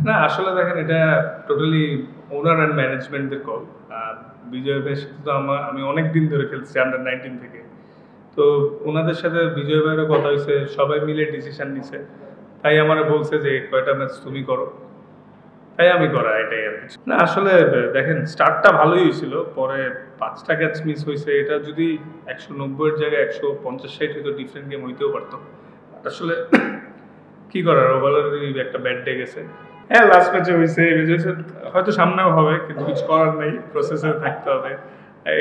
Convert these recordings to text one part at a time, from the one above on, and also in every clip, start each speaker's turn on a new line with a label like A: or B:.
A: না আসলে দেখেন এটা টোটালি ওনার অ্যান্ড ম্যানেজমেন্টের কল। বিজয় ভাইয়ের সাথে তো আমি অনেক দিন ধরে খেলছি আন্ডার 19 থেকে। তো ওনাদের সাথে বিজয় ভাইয়েরও কথা হয়েছে, সবাই মিলে ডিসিশন নিছে। তাই আমার বলছে যে কয়টা ম্যাচ তুমি করো, তাই আমি করা, এটাই আর কিছু না। আসলে দেখেন স্টার্টটা ভালোই হয়েছিল, পরে 5টা ক্যাচ মিস হয়েছে। এটা যদি 190-এর জায়গায় 150-60 হয়তো ডিফারেন্ট গেম হইতেও পারতো। আসলে কি করার, ওভারঅলই একটা ব্যাড ডে গেছে। হ্যাঁ লাস্ট ম্যাচে হয়েছে, হয়তো সামনেও হবে, কিন্তু কিছু করার নেই, প্রসেসে থাকতে হবে।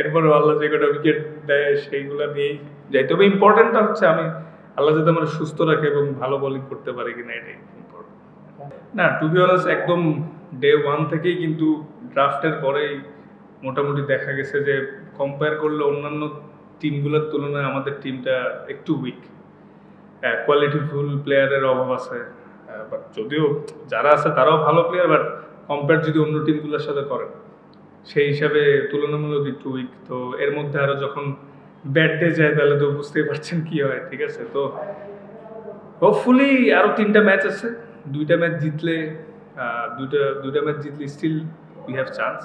A: এরপরে আল্লাহ যে কটা উইকেট দেয় সেইগুলো নিয়েই যাই। তবে ইম্পর্টেন্টটা হচ্ছে আমি আল্লাহ যাতে আমার সুস্থ রাখে এবং ভালো বোলিং করতে পারে কিনা, এটাই ইম্পর্টেন্ট। না টু বি অনেস্ট একদম ডে 1 থেকেই কিন্তু ড্রাফটের পরেই মোটামুটি দেখা গেছে যে কম্পেয়ার করলে অন্যান্য টিমগুলোর তুলনায় আমাদের টিমটা একটু উইক। কোয়ালিটিফুল প্লেয়ারের অভাব আছে, বাট যদিও যারা আছে তারাও ভালো প্লেয়ার, বাট কম্পেয়ার যদি অন্য টিমগুলোর সাথে করেন সেই হিসাবে তুলনামূলক একটু উইক। তো এর মধ্যে আরও যখন ব্যাট ডে যায় তাহলে তো বুঝতেই পারছেন কি হয়, ঠিক আছে। তো হোপফুলি আরও 3টা ম্যাচ আছে, 2টা ম্যাচ জিতলে দুইটা ম্যাচ জিতলে স্টিল উই হ্যাভ চান্স।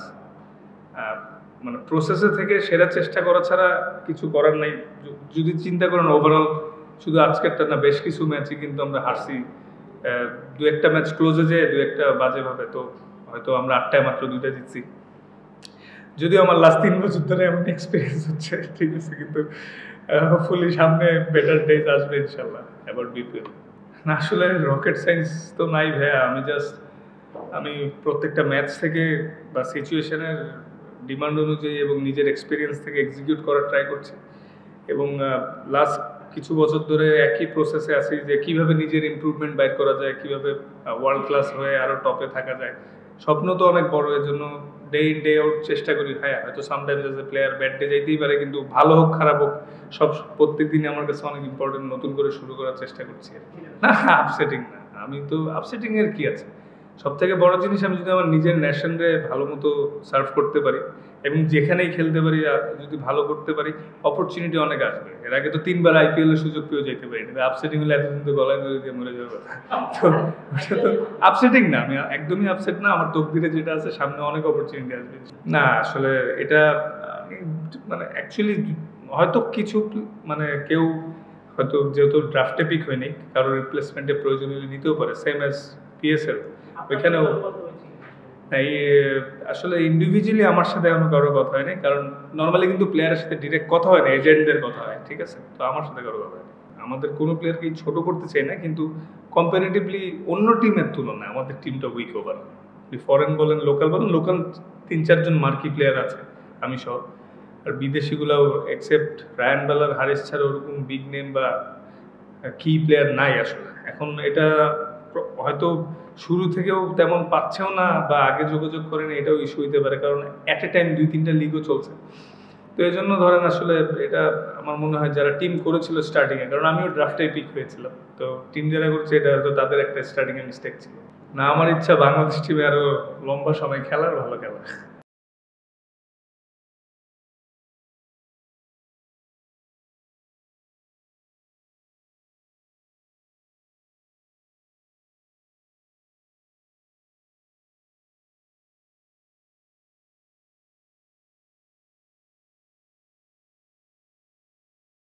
A: মানে প্রসেসে থেকে সেরা চেষ্টা করা ছাড়া কিছু করার নাই। যদি চিন্তা করেন ওভারঅল শুধু আজকেরটা না, বেশ কিছু ম্যাচই কিন্তু আমরা হারছি। 2-1টা ম্যাচ ক্লোজে যেয়ে 2-1টা বাজেভাবে, তো হয়তো আমরা 8টায় মাত্র 2টা জিতছি। যদিও আমার লাস্ট 3 বছর ধরে এমন এক্সপিরিয়েন্স হচ্ছে, ঠিক আছে, কিন্তু হোপফুলি সামনে বেটার ডেজ আসবে ইনশাল্লাহ অ্যাবাউট বিপিএল। না আসলে রকেট সায়েন্স তো নাই ভাইয়া, আমি প্রত্যেকটা ম্যাচ থেকে বা সিচুয়েশনের ডিমান্ড অনুযায়ী এবং নিজের এক্সপিরিয়েন্স থেকে এক্সিকিউট করার ট্রাই করছি। এবং লাস্ট কিছু বছর ধরে একই প্রসেসে আছি যে কীভাবে নিজের ইমপ্রুভমেন্ট বাইর করা যায়, কীভাবে ওয়ার্ল্ড ক্লাস হয়ে আরও টপে থাকা যায়। স্বপ্ন তো অনেক বড়, এর জন্য ডে ইন ডে আউট চেষ্টা করি। হ্যাঁ হয়তো sometimes as a player bad day যাইতেই পারে, কিন্তু ভালো হোক খারাপ হোক প্রত্যেক দিনই আমার কাছে অনেক ইম্পর্টেন্ট, নতুন করে শুরু করার চেষ্টা করছি আর কি। না আপসেটিং না, আমি তো আপসেটিং এর কি আছে। সব থেকে বড় জিনিস আমি যদি আমার নিজের ন্যাশনরে ভালো মতো সার্ভ করতে পারি এবং যেখানেই খেলতে পারি যদি ভালো করতে পারি, অপরচুনিটি অনেক আসবে। এর আগে তো 3বার IPL এর সুযোগ পেয়েও যেতে পারি, কিন্তু আপসেটিং হলে এতদিন তো গলায় ধরে দিয়ে মরে যাওয়ার কথা। তো ওটা তো আপসেটিং না, আমি একদমই আপসেট না। আমার তকদিরে যেটা আছে, সামনে অনেক অপরচুনিটি আসবে। না আসলে এটা মানে অ্যাকচুয়ালি হয়তো কিছু মানে কেউ হয়তো যেহেতু ড্রাফটে পিক হয়নি, কারোর রিপ্লেসমেন্টের প্রয়োজন হলে নিতেও পারে, সেম অ্যাজ PSL। ওইখানেও এই আসলে ইন্ডিভিজুয়ালি আমার সাথে এখনো কারোর কথা হয়নি, কারণ নর্মালি কিন্তু প্লেয়ারের সাথে ডিরেক্ট কথা হয় না, এজেন্টদের কথা হয়, ঠিক আছে। তো আমার সাথে কারো কথা হয়নি। আমাদের কোনো প্লেয়ারকেই ছোট করতে চাই না, কিন্তু কম্পারেটিভলি অন্য টিমের তুলনায় আমাদের টিমটা উইক ওভার। ফরেন বলেন লোকাল বলেন, লোকাল 3-4 জন মার্কি প্লেয়ার আছে আমি সহ, আর বিদেশিগুলাও এক্সেপ্ট রায়ান বেলার, হারিস ছাড়া ওরকম বিগ নেম বা কি প্লেয়ার নাই আসলে। এখন এটা হয়তো শুরু থেকেও তেমন পাচ্ছেও না বা আগে যোগাযোগ করেন, এটাও ইস্যু হইতে পারে, কারণ অ্যাট এ টাইম 2-3টা লিগও চলছে। তো এই জন্য ধরেন আসলে এটা আমার মনে হয় যারা টিম করেছিল স্টার্টিংয়ে, কারণ আমিও ড্রাফটেই পিক হয়েছিলাম, তো টিম যারা করছে এটা হয়তো তাদের একটা স্টার্টিংয়ে মিস্টেক ছিল। না আমার ইচ্ছা বাংলাদেশ টিমে আরও লম্বা সময় খেলার, ভালো খেলা।